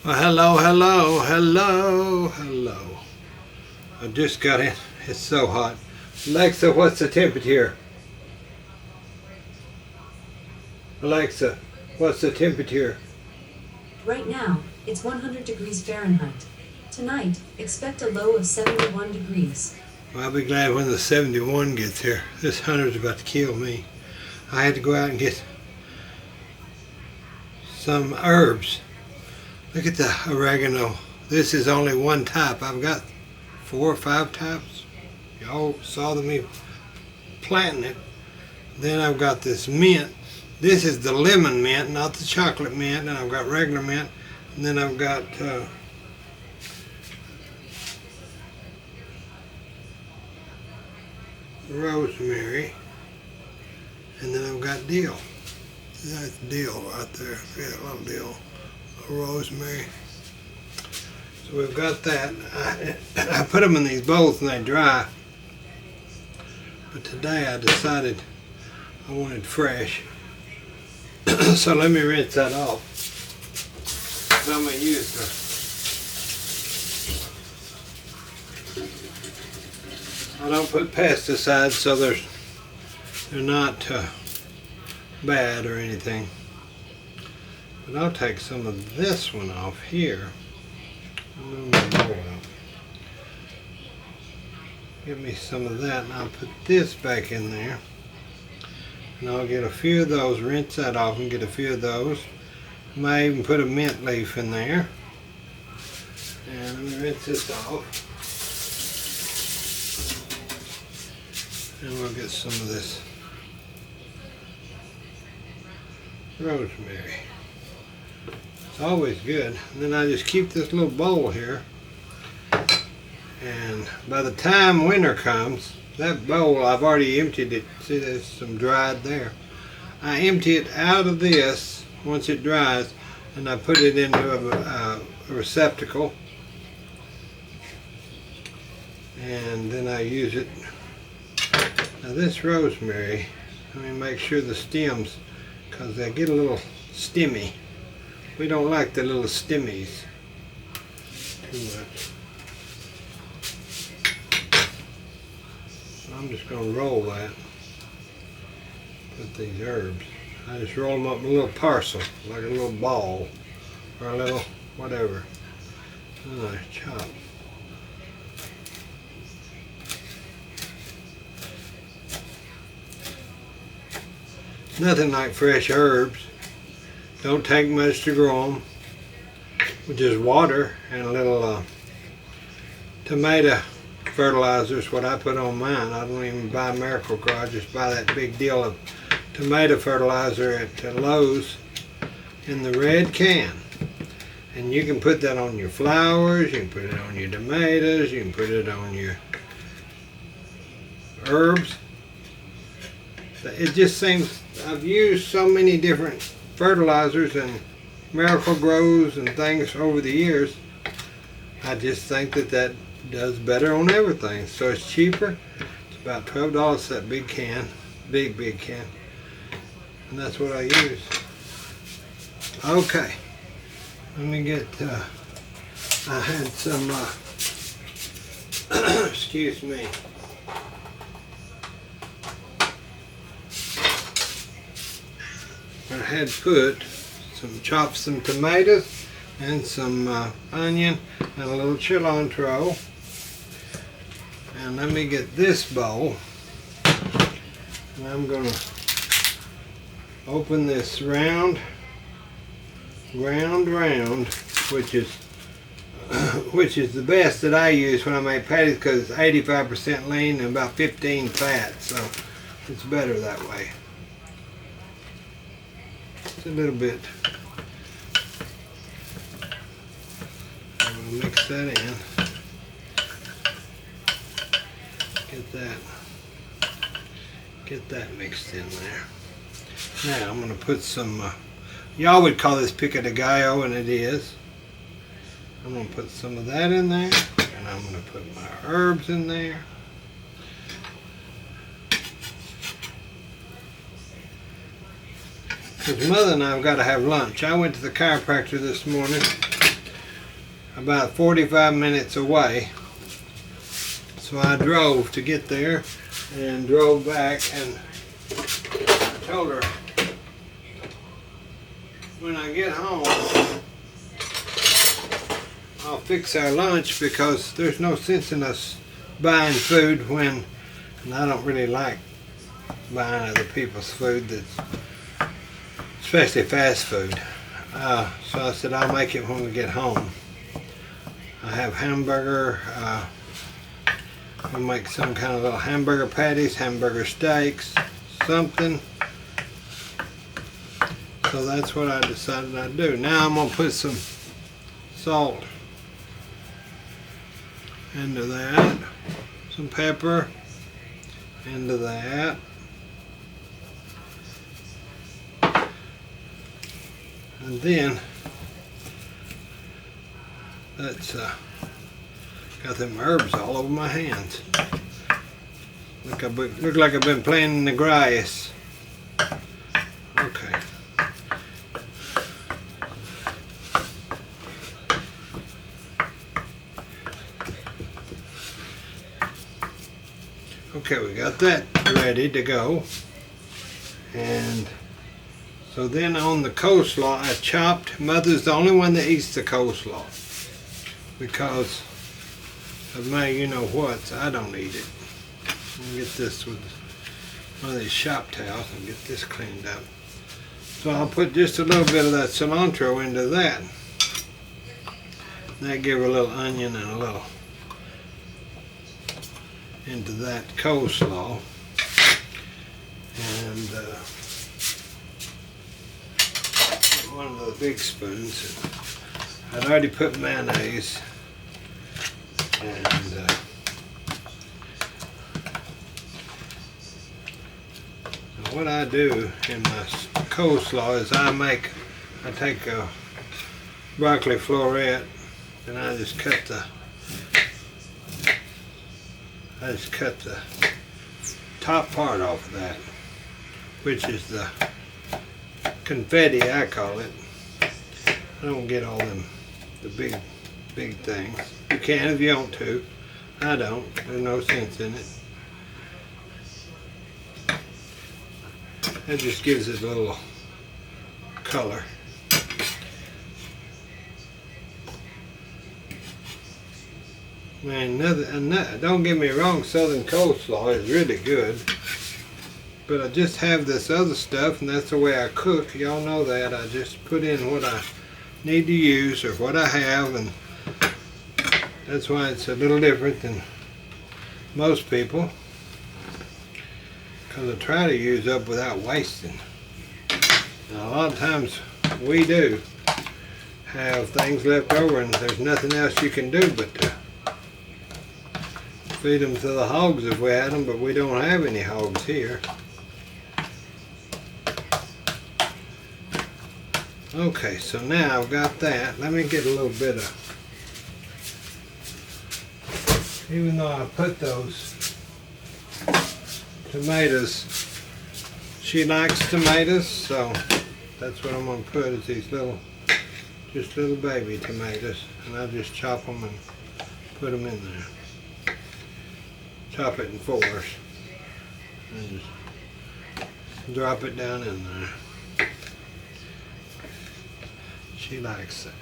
Well, hello, hello, hello, hello. I just got in. It's so hot. Alexa, what's the temperature? Alexa, what's the temperature? Right now, it's 100 degrees Fahrenheit. Tonight, expect a low of 71 degrees. Well, I'll be glad when the 71 gets here. This 100's about to kill me. I had to go out and get some herbs. Look at the oregano. This is only one type. I've got 4 or 5 types. Y'all saw me planting it. Then I've got this mint. This is the lemon mint, not the chocolate mint. And I've got regular mint. And then I've got rosemary. And then I've got dill. That's dill right there. Yeah, a little dill. A little rosemary. So we've got that. I put them in these bowls and they dry. But today I decided I wanted fresh. So let me rinse that off. So I'm going to use I don't put pesticides, so they're not bad or anything. But I'll take some of this one off here. Move my bowl out. Give me some of that, and I'll put this back in there. And I'll get a few of those, rinse that off and get a few of those. Might even put a mint leaf in there. And let me rinse this off. And we'll get some of this rosemary. It's always good. And then I just keep this little bowl here. And by the time winter comes, that bowl, I've already emptied it. See, there's some dried there. I empty it out of this once it dries, and I put it into a receptacle. And then I use it. Now this rosemary, let me make sure the stems, because they get a little stemmy. We don't like the little stemmies too much. I'm just going to roll that. Put these herbs. I just roll them up in a little parcel, like a little ball, or a little whatever. Nice chop. Nothing like fresh herbs. Don't take much to grow them. With just water and a little tomato fertilizer is what I put on mine. I don't even buy Miracle-Gro. I just buy that big deal of tomato fertilizer at Lowe's in the red can. And you can put that on your flowers, you can put it on your tomatoes, you can put it on your herbs. It just seems, I've used so many different fertilizers and Miracle-Gros and things over the years. I just think that does better on everything. So it's cheaper. It's about $12 that big can, big can, and that's what I use. Okay, let me get. I had some. Excuse me. I had put chopped some tomatoes and some onion and a little cilantro. And let me get this bowl, and I'm going to open this round, which is the best that I use when I make patties, because it's 85% lean and about 15 fat, so it's better that way. It's a little bit. I'm going to mix that in. Get that mixed in there. Now I'm going to put some, y'all would call this pico de gallo, and it is. I'm going to put some of that in there, and I'm going to put my herbs in there. Because Mother and I have got to have lunch. I went to the chiropractor this morning, about 45 minutes away. So I drove to get there and drove back, and I told her when I get home I'll fix our lunch, because there's no sense in us buying food when, and I don't really like buying other people's food, that's especially fast food. So I said I'll make it when we get home. I have hamburger, I'll make some kind of little hamburger patties, hamburger steaks, something. So that's what I decided I'd do. Now I'm going to put some salt into that, some pepper into that. And then that's got them herbs all over my hands. Look like I've been playing in the grass. Okay. Okay, we got that ready to go. And so then on the coleslaw, I chopped, Mother's the only one that eats the coleslaw, because of my you-know-whats. I don't eat it. Let me get this with one of these shop towels and get this cleaned up. So I'll put just a little bit of that cilantro into that. That give a little onion and a little into that coleslaw. And one of the big spoons. I'd already put mayonnaise, and what I do in my coleslaw is I take a broccoli floret, and I just cut the top part off of that, which is the confetti, I call it. I don't get all the big things. You can if you want to. I don't. There's no sense in it. That just gives it a little color. Man, don't get me wrong, Southern coleslaw is really good. But I just have this other stuff, and that's the way I cook. Y'all know that. I just put in what I need to use or what I have, and that's why it's a little different than most people, because I try to use up without wasting. Now, a lot of times we do have things left over, and there's nothing else you can do but to feed them to the hogs if we had them, but we don't have any hogs here. Okay, so now I've got that. Let me get a little bit of, even though I put those tomatoes, she likes tomatoes, so that's what I'm going to put, is these just little baby tomatoes, and I'll just chop them and put them in there. Chop it in fours and just drop it down in there. She likes that.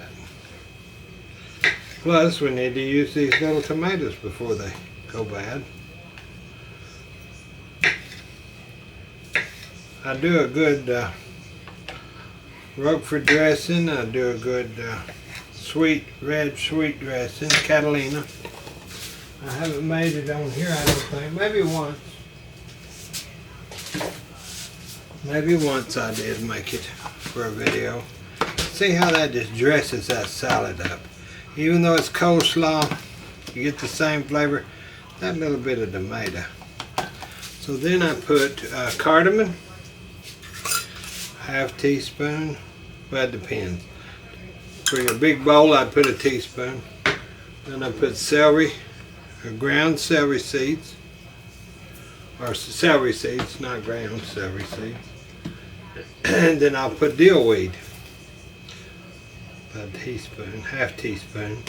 Plus, we need to use these little tomatoes before they go bad. I do a good Roquefort dressing. I do a good red sweet dressing, Catalina. I haven't made it on here, I don't think. Maybe once. Maybe once I did make it for a video. See how that just dresses that salad up. Even though it's coleslaw, you get the same flavor. That little bit of tomato. So then I put cardamom, half teaspoon. Well, it depends. For a big bowl, I'd put a teaspoon. Then I put celery, or ground celery seeds, or celery seeds, not ground celery seeds. And then I'll put dill weed. A teaspoon, half teaspoon.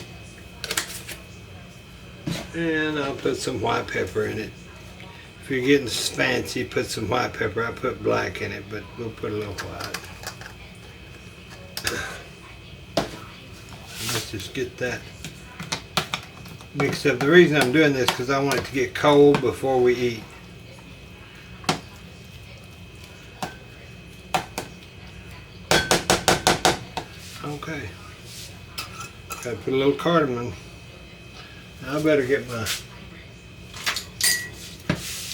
And I'll put some white pepper in it. If you're getting fancy, put some white pepper. I put black in it, but we'll put a little white. Let's just get that mixed up. The reason I'm doing this is because I want it to get cold before we eat. Okay. Gotta put a little cardamom. Now I better get my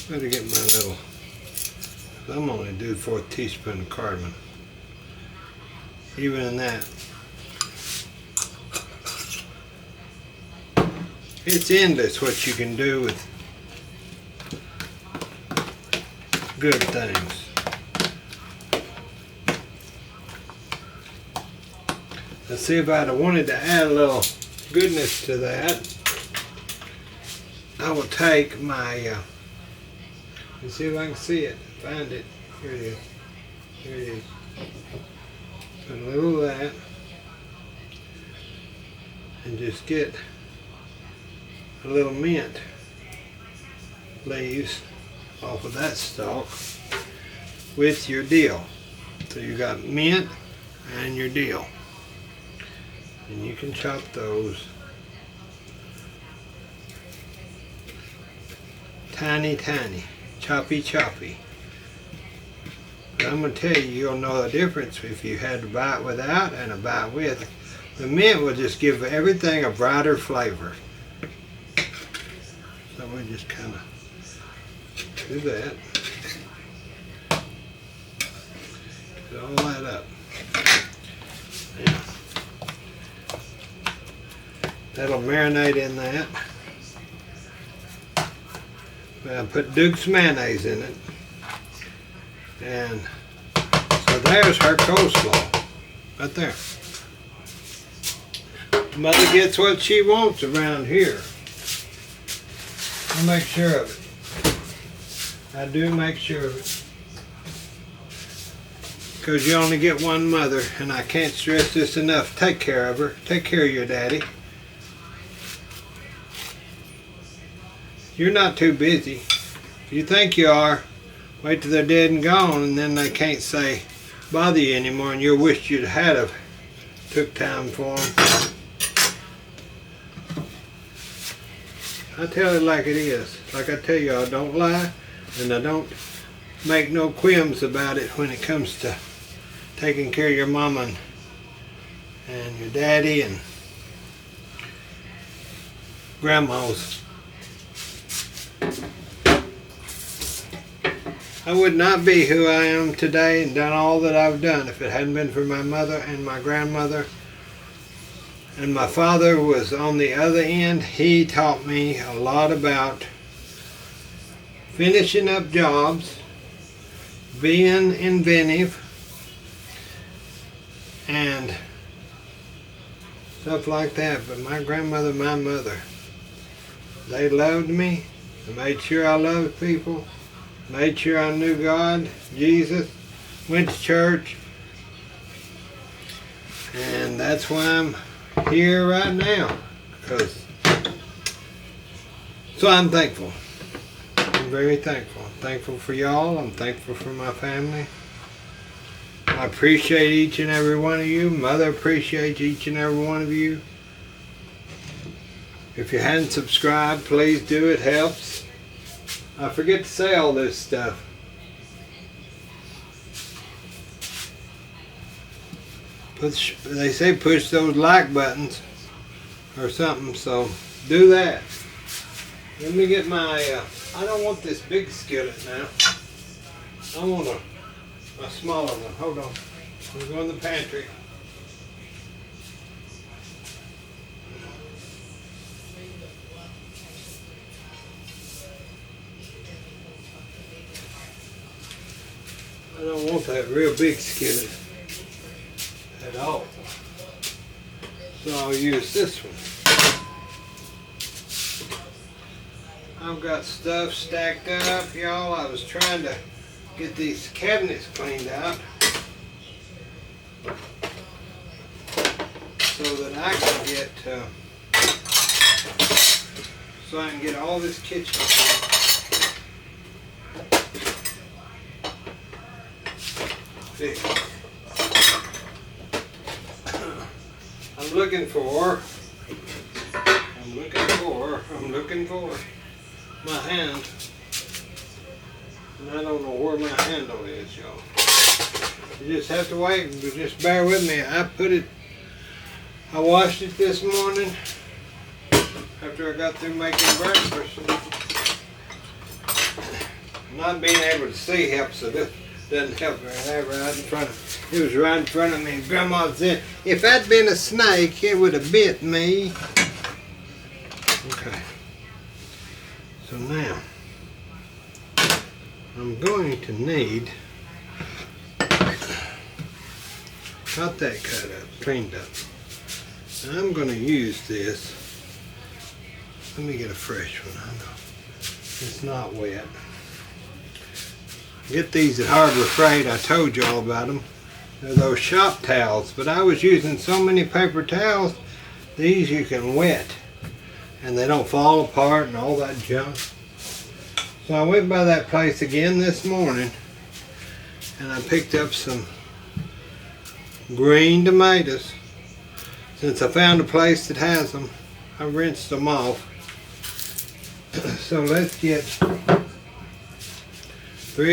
little, I'm only do 1/4 teaspoon of cardamom. Even in that, it's endless what you can do with good things. Let's see, if I'd have wanted to add a little goodness to that, I will take my, let's see if I can see it, find it. Here it is. Here it is. Put a little of that, and just get a little mint leaves off of that stalk with your dill. So you got mint and your dill, and you can chop those tiny, choppy. But I'm going to tell you, you'll know the difference if you had a bite without and a bite with. The mint will just give everything a brighter flavor. So we just kind of do that. Get all that up. Yeah. That'll marinate in that. I put Duke's mayonnaise in it. And so there's her coleslaw. Right there. Mother gets what she wants around here. I make sure of it. I do make sure of it. Because you only get one mother, and I can't stress this enough. Take care of her. Take care of your daddy. You're not too busy. If you think you are, wait till they're dead and gone, and then they can't say bother you anymore, and you'll wish you'd had have took time for them. I tell it like it is. Like I tell you, I don't lie, and I don't make no quims about it when it comes to taking care of your mama and your daddy and grandmas. I would not be who I am today and done all that I've done if it hadn't been for my mother and my grandmother. And my father was on the other end. He taught me a lot about finishing up jobs, being inventive, and stuff like that. But my grandmother, my mother, they loved me. They made sure I loved people. Made sure I knew God, Jesus, went to church, and that's why I'm here right now. So I'm thankful. I'm very thankful. I'm thankful for y'all. I'm thankful for my family. I appreciate each and every one of you. Mother appreciates each and every one of you. If you hadn't subscribed, please do. It helps. I forget to say all this stuff. They say push those like buttons or something, so do that. Let me get my, I don't want this big skillet now. I want a smaller one. Hold on. We'll go in the pantry. I don't want that real big skillet at all. So I'll use this one. I've got stuff stacked up, y'all. I was trying to get these cabinets cleaned out so that I can get so I can get all this kitchen. I'm looking for my hand. And I don't know where my handle is, y'all. You just have to wait, but just bear with me. I washed it this morning after I got through making breakfast. Not being able to see helps, so this doesn't help very right in front of me. It was right in front of me. Grandma said, if I'd been a snake, it would have bit me. Okay. So now, I'm going to need, got that cut up, cleaned up. And I'm going to use this. Let me get a fresh one. I know it's not wet. Get these at Harbor Freight. I told you all about them. They're those shop towels, but I was using so many paper towels. These you can wet, and they don't fall apart and all that junk. So I went by that place again this morning, and I picked up some green tomatoes. Since I found a place that has them, I rinsed them off. So let's get 3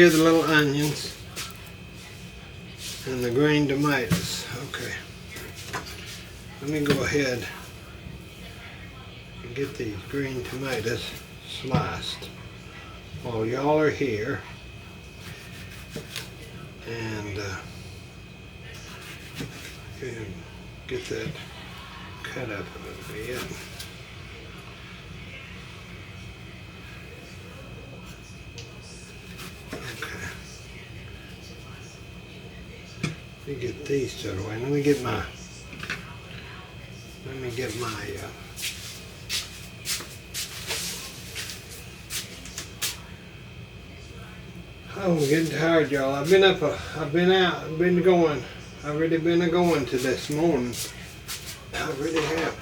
of the little onions and the green tomatoes. Okay. Let me go ahead and get these green tomatoes sliced while y'all are here. And get that cut up a little bit. Okay. Let me get these set away. Let me get my oh, I'm getting tired, y'all. I've been out, I've really been going to this morning. I really have.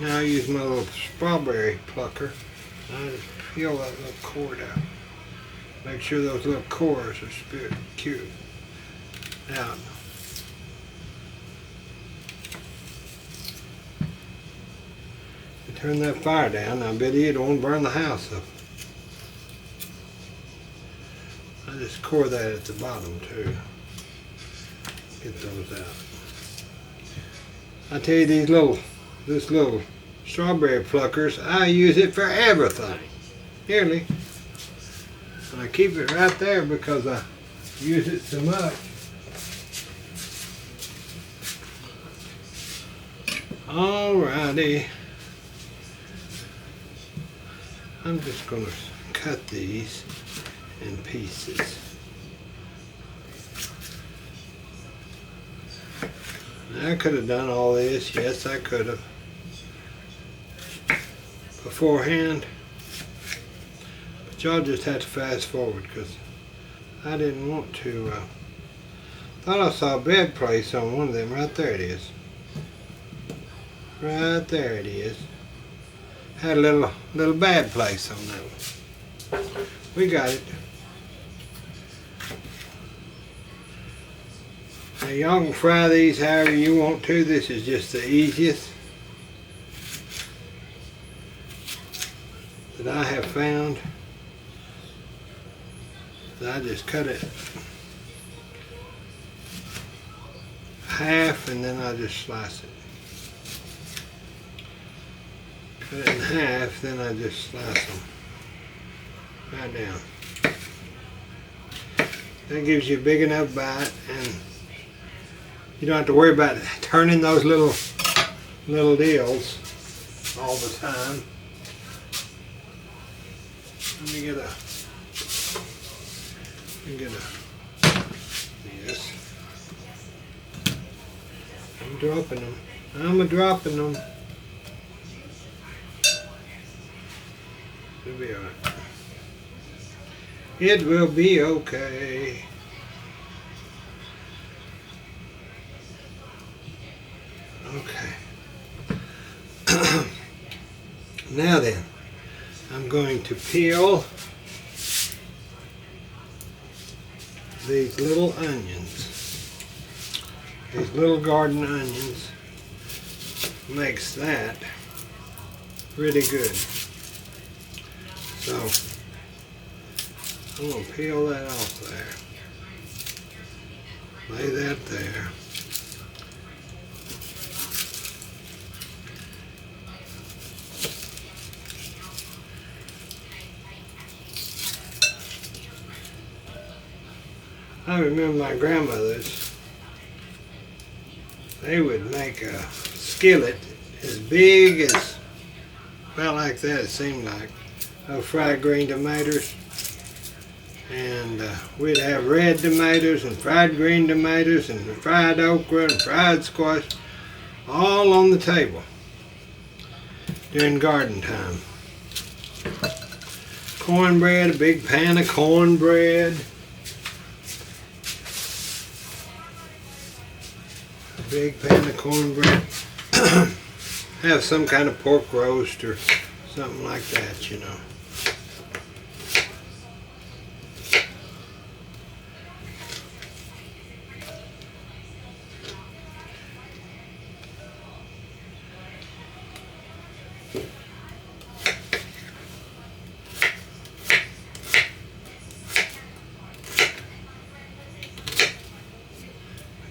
Now I use my little strawberry plucker. I just peel that little cord out. Make sure those little cores are cute out. Turn that fire down. I bet you don't want to burn the house up. I just core that at the bottom too. Get those out. I tell you, this little strawberry pluckers, I use it for everything. Nearly. And I keep it right there because I use it so much. Alrighty. I'm just going to cut these in pieces. I could have done all this. Yes, I could have. Beforehand. But y'all just have to fast forward because I didn't want to. Thought I saw a bed place on one of them. Right there it is. Right there it is. Had a little bad place on that one. We got it. Now y'all can fry these however you want to. This is just the easiest that I have found. So I just cut it half and then I just slice it. Cut it in half, then I just slice them right down. That gives you a big enough bite, and you don't have to worry about turning those little deals all the time. Let me get yes. I'm dropping them. It'll be alright. It will be okay. Okay. Now then, I'm going to peel these little onions. These little garden onions makes that really good. So I'm going to peel that off there. Lay that there. I remember my grandmothers, they would make a skillet as big as, about like that it seemed like, of fried green tomatoes. And we'd have red tomatoes and fried green tomatoes and fried okra and fried squash all on the table during garden time. Cornbread, a big pan of cornbread. Big pan of cornbread. Have some kind of pork roast or something like that, you know.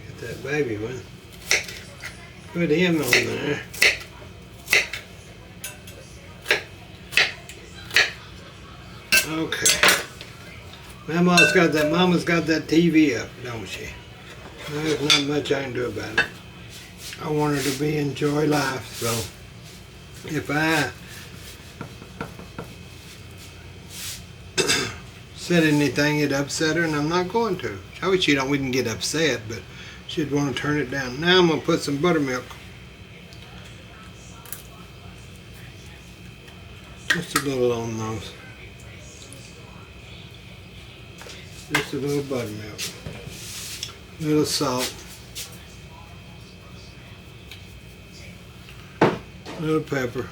Get that baby one. Put him on there. Okay. Mama's got that TV up, don't she? There's not much I can do about it. I want her to enjoy life, so if I said anything, it'd upset her, and I'm not going to. I wish she wouldn't get upset, but she'd want to turn it down. Now I'm going to put some buttermilk. Just a little on those. Just a little buttermilk. A little salt. A little pepper.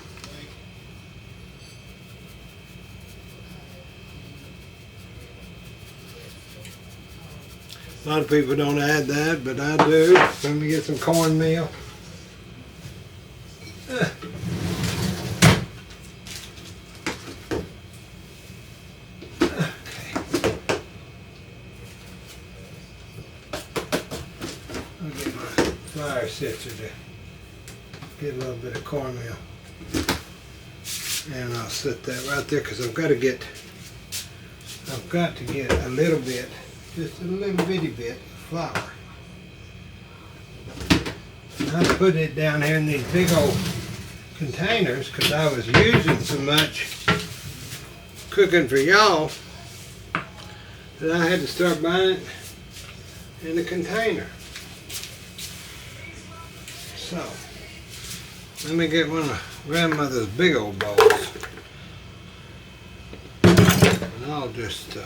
A lot of people don't add that, but I do. Let me get some cornmeal. I'll get my flour sifter to get a little bit of cornmeal. And I'll set that right there because I've got to get a little bit, just a little bitty bit of flour. And I put it down here in these big old containers because I was using so much cooking for y'all that I had to start buying it in a container. So, let me get one of grandmother's big old bowls. And I'll just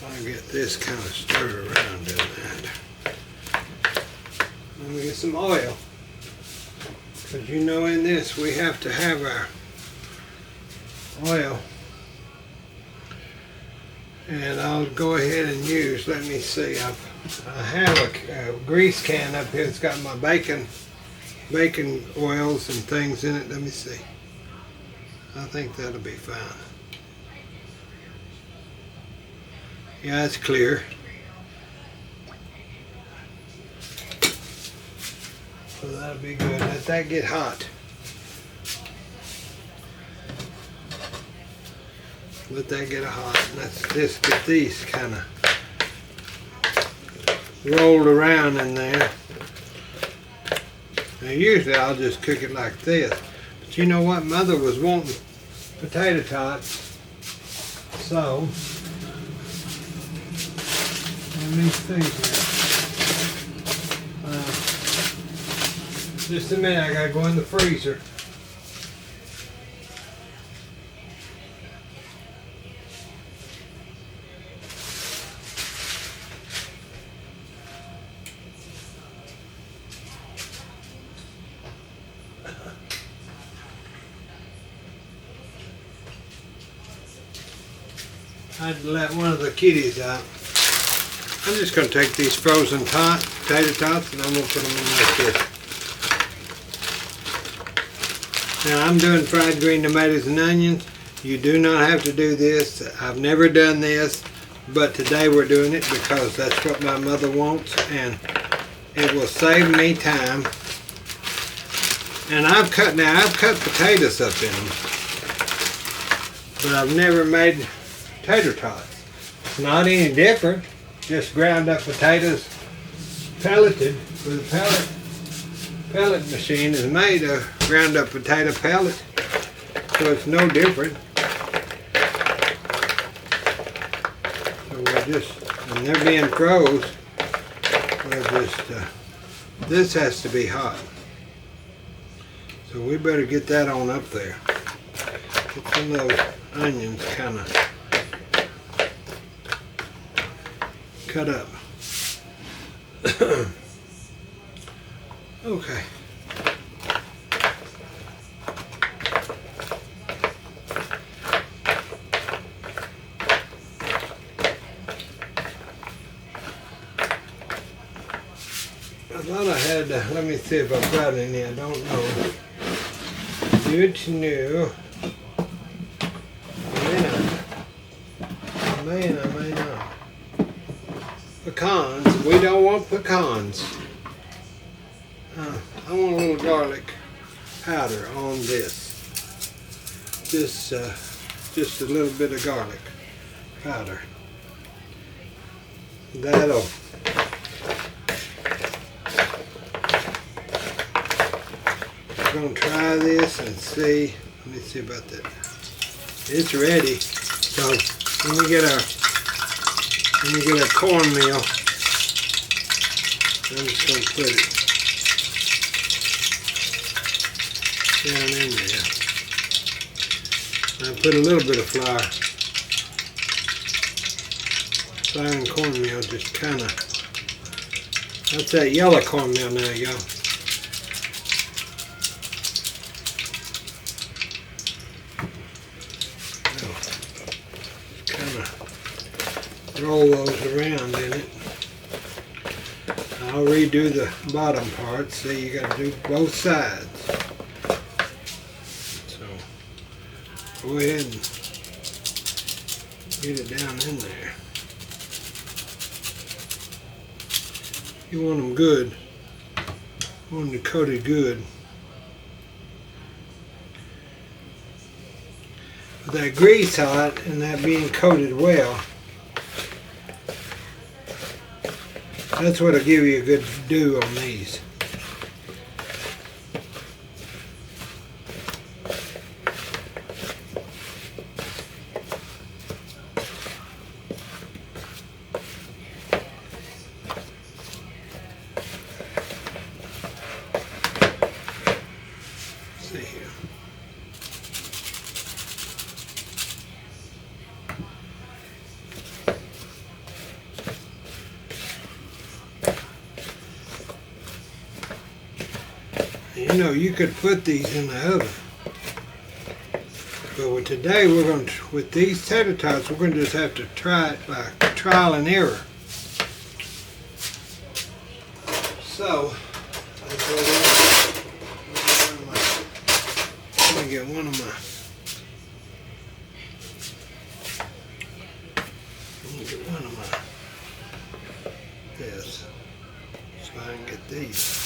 I'll get this kind of stirred around in that. Let me get some oil. Because you know in this we have to have our oil. And I'll go ahead and use, let me see, I have a grease can up here. It's got my bacon oils and things in it. Let me see. I think that'll be fine. Yeah, it's clear. So that'll be good. Let that get hot. Let that get hot. Let's just get these kind of rolled around in there. Now usually I'll just cook it like this. But you know what? Mother was wanting potato tots. So, let me see here. Just a minute, I gotta go in the freezer. I'd let one of the kitties out. I'm just going to take these frozen potato tots and I'm going to put them in like this. Now I'm doing fried green tomatoes and onions. You do not have to do this. I've never done this, but today we're doing it because that's what my mother wants and it will save me time. And I've cut potatoes up in them, but I've never made tater tots. It's not any different. Just ground up potatoes, pelleted with a pellet machine is made of ground up potato pellet, so it's no different. So we're just, and they're being froze. We're just, this has to be hot. So we better get that on up there. Get some of those onions kind of cut up. Okay. I thought I had, let me see if I've got any, I don't know. Good to know. I may not. Pecans. We don't want pecans. I want a little garlic powder on this. Just a little bit of garlic powder. That'll. I'm gonna try this and see. Let me see about that. It's ready. So when we get our cornmeal, I'm just going to put it down in there. I put a little bit of flour and cornmeal, just kind of, that's that yellow cornmeal now, y'all. Roll those around in it. I'll redo the bottom part. See, you got to do both sides. So go ahead and get it down in there. You want them good. You want them coated good. With that grease hot and that being coated well, that's what'll give you a good dew on these. Let's see here. You know, you could put these in the oven, but with today we're going to, with these tater tots, we're going to just have to try it by trial and error. So, let me get one of my. This, so I can get these.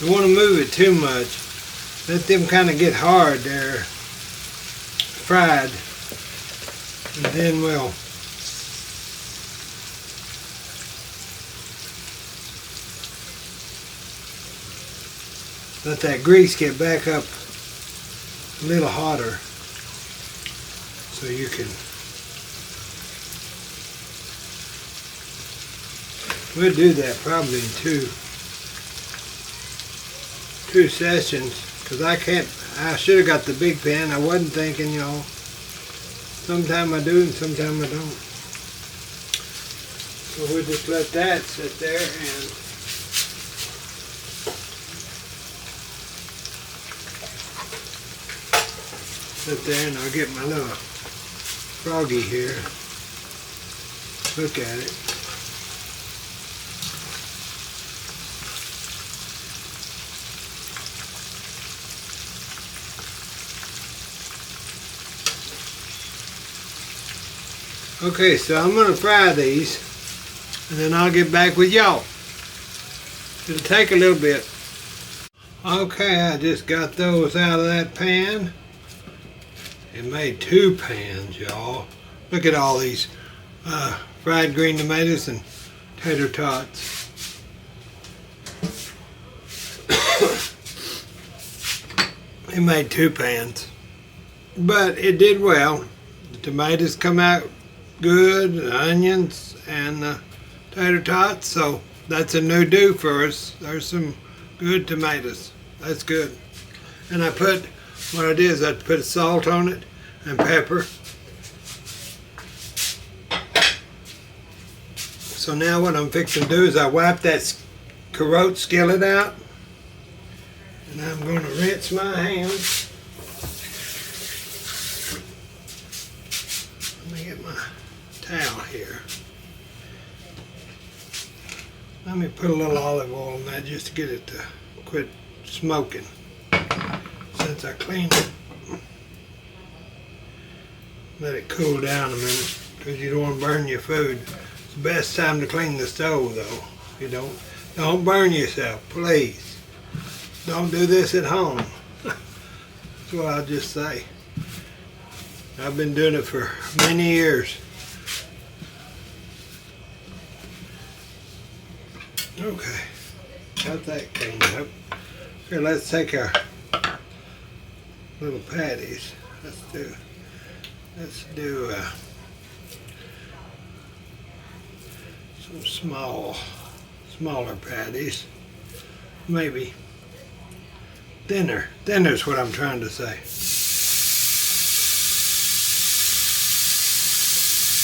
You want to move it too much. Let them kind of get hard. They're fried. And then we'll let that grease get back up a little hotter. so you can. We'll do that probably in two sessions, because I should have got the big pan. I wasn't thinking, y'all. Sometime I do and sometime I don't. So we'll just let that sit there and sit there, and I'll get my little froggy here. Look at it. Okay, so I'm going to fry these, and then I'll get back with y'all. It'll take a little bit. Okay, I just got those out of that pan. It made 2 pans, y'all. Look at all these fried green tomatoes and tater tots. It made 2 pans, but it did well. The tomatoes come out good, the onions and the tater tots, so that's a new do for us. There's some good tomatoes. That's good. And what I did is I put salt on it and pepper. So now what I'm fixing to do is I wipe that carote skillet out, and I'm going to rinse my hands. Let me get my towel here. Let me put a little olive oil on that just to get it to quit smoking since I cleaned it. Let it cool down a minute, because you don't want to burn your food. It's the best time to clean the stove, though. You don't burn yourself, please. Don't do this at home. That's what I'll just say. I've been doing it for many years. Okay, got that cleaned up. Here, let's take our little patties. Let's do some smaller patties. Maybe thinner. Thinner's what I'm trying to say.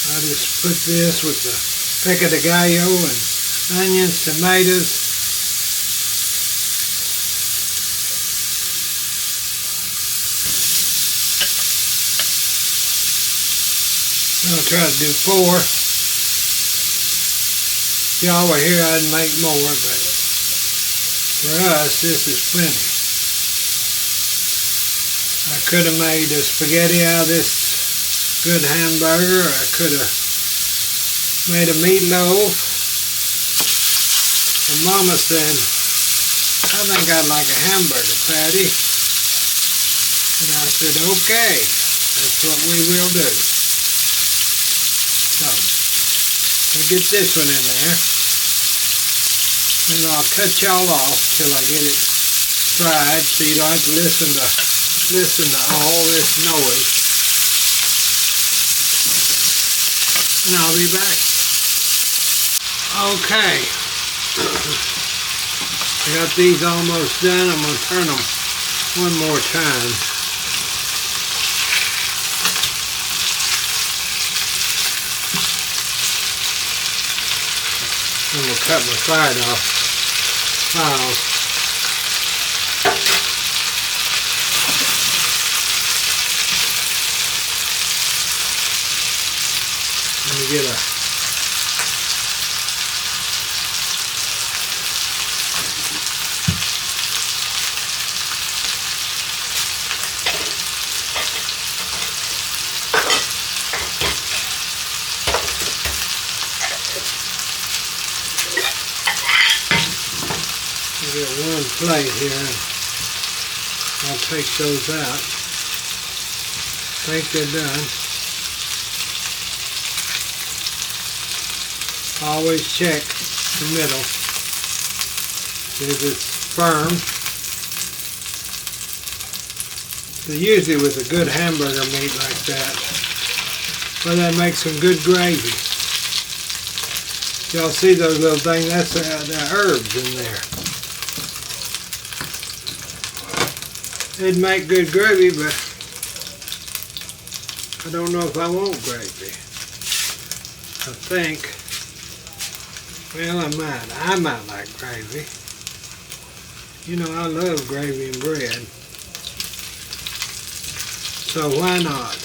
I just put this with the pico de gallo and onions, tomatoes. I'll try to do 4. If y'all were here, I'd make more, but for us, this is plenty. I could have made a spaghetti out of this good hamburger. I could have made a meatloaf. And Mama said, I think I'd like a hamburger patty. And I said, okay, that's what we will do. So, we'll get this one in there. And I'll cut y'all off till I get it fried, so you don't have to listen to all this noise. And I'll be back. Okay. I got these almost done. I'm going to turn them one more time. I'm going to cut my side off. Let me get a one plate here, and I'll take those out. I think they're done. Always check the middle, see if it's firm. So usually with a good hamburger meat like that, Well, that makes some good gravy. Y'all see those little things? That's the herbs in there. It'd make good gravy, but I don't know if I want gravy. I think, well, I might like gravy. You know, I love gravy and bread. So why not?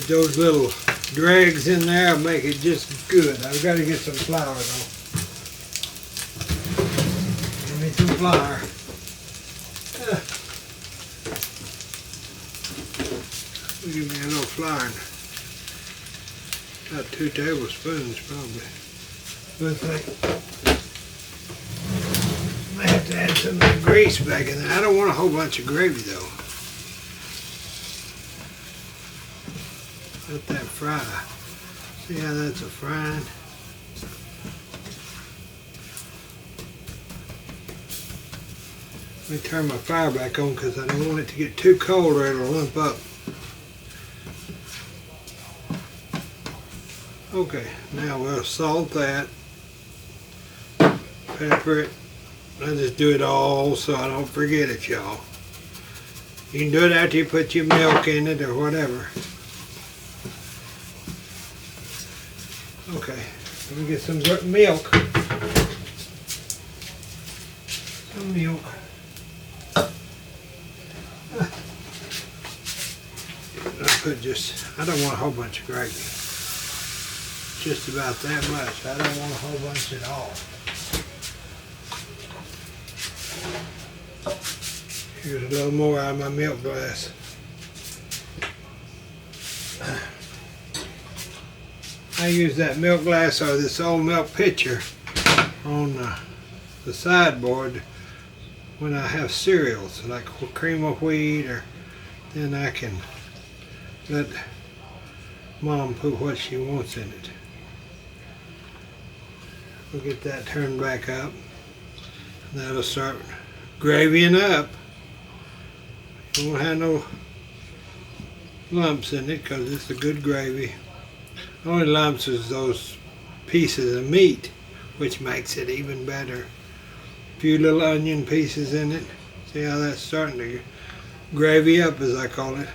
Those little dregs in there will make it just good. I've got to get some flour though. Give me some flour. Give me a little flour. About 2 tablespoons probably. But I may have to add some of the grease back in there. I don't want a whole bunch of gravy though. Let that fry. See how that's a frying? Let me turn my fire back on because I don't want it to get too cold or it'll lump up. Okay, now we'll salt that, pepper it. I just do it all so I don't forget it, y'all. You can do it after you put your milk in it or whatever. Okay, let me get some milk. Some milk. I don't want a whole bunch of gravy. Just about that much. I don't want a whole bunch at all. Here's a little more out of my milk glass. I use that milk glass or this old milk pitcher on the sideboard when I have cereals, like cream of wheat, or then I can let Mom put what she wants in it. We'll get that turned back up. That'll start gravying up. You won't have no lumps in it because it's a good gravy. The only lumps is those pieces of meat, which makes it even better. A few little onion pieces in it. See how that's starting to gravy up, as I call it.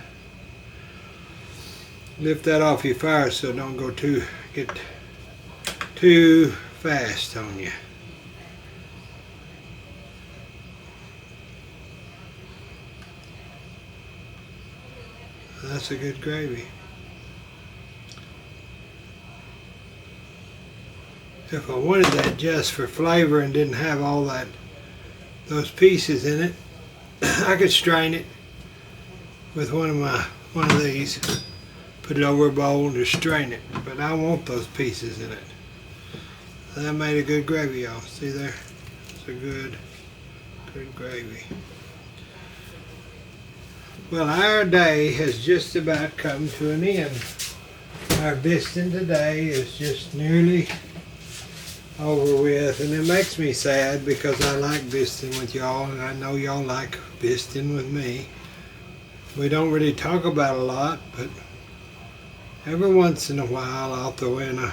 Lift that off your fire so it don't get too fast on you. That's a good gravy. If I wanted that just for flavor and didn't have all those pieces in it, I could strain it with one of these, put it over a bowl and just strain it. But I want those pieces in it. That made a good gravy, y'all. See there? It's a good gravy. Well, our day has just about come to an end. Our bisting today is just nearly over with, and it makes me sad because I like bisting with y'all, and I know y'all like bisting with me. We don't really talk about a lot, but every once in a while I'll throw in an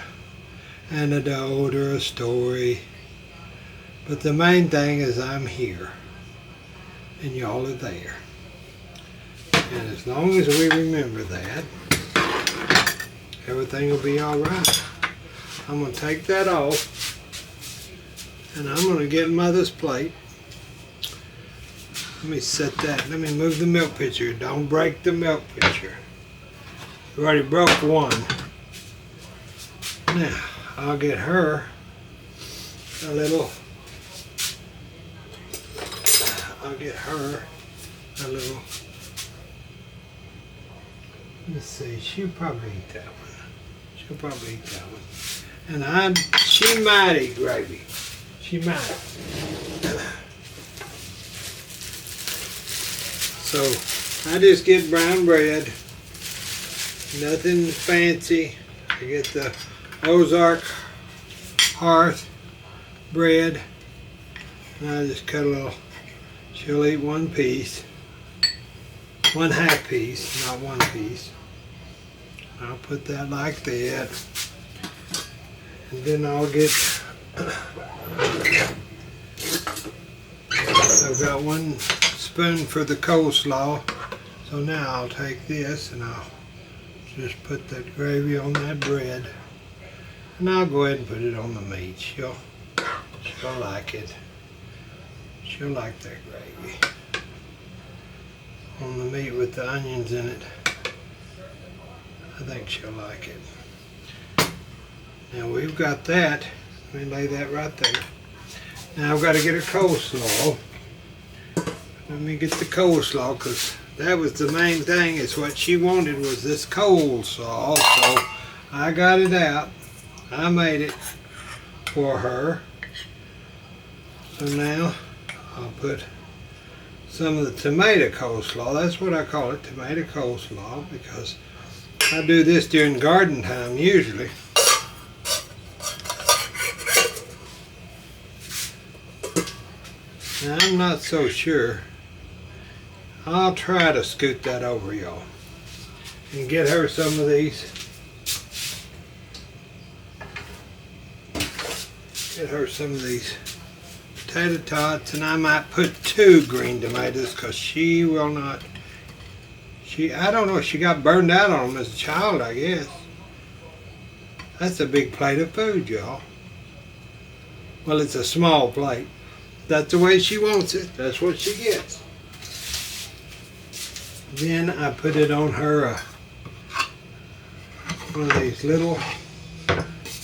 anecdote or a story. But the main thing is I'm here, and y'all are there. And as long as we remember that, everything will be all right. I'm going to take that off, and I'm going to get Mother's plate. Let me set that. Let me move the milk pitcher. Don't break the milk pitcher. You already broke one. Now, I'll get her a little. Let's see, she'll probably eat that one. And she might eat gravy. She might. So, I just get brown bread. Nothing fancy. I get the Ozark hearth bread. And I just cut a little. She'll eat one piece. 1/2 piece, not one piece. I'll put that like that. And then I'll get, I've got 1 spoon for the coleslaw. So now I'll take this and I'll just put that gravy on that bread. And I'll go ahead and put it on the meat. She'll like it. She'll like that gravy. On the meat with the onions in it. I think she'll like it. Now we've got that. Let me lay that right there. Now I've got to get a coleslaw. Let me get the coleslaw because that was the main thing. Is what she wanted was this coleslaw. So I got it out. I made it for her. So now I'll put some of the tomato coleslaw. That's what I call it, tomato coleslaw, because I do this during garden time usually. Now I'm not so sure. I'll try to scoot that over, y'all, and get her some of these. Get her some of these potato tots, and I might put 2 green tomatoes because she will not. I don't know, she got burned out on them as a child, I guess. That's a big plate of food, y'all. Well, it's a small plate. That's the way she wants it. That's what she gets. Then I put it on her one of these little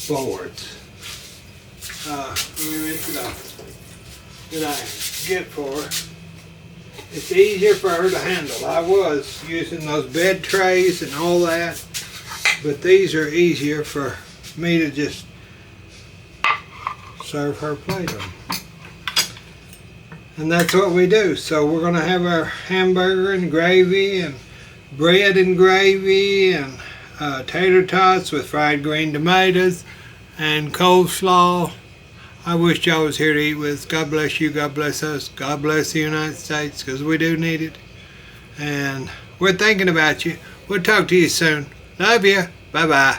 boards. Let me rinse it off. That I get for her. It's easier for her to handle. I was using those bed trays and all that, but these are easier for me to just serve her plate on. And that's what we do. So we're going to have our hamburger and gravy and bread and gravy and tater tots with fried green tomatoes and coleslaw. I wish y'all was here to eat with us. God bless you. God bless us. God bless the United States, because we do need it. And we're thinking about you. We'll talk to you soon. Love you. Bye-bye.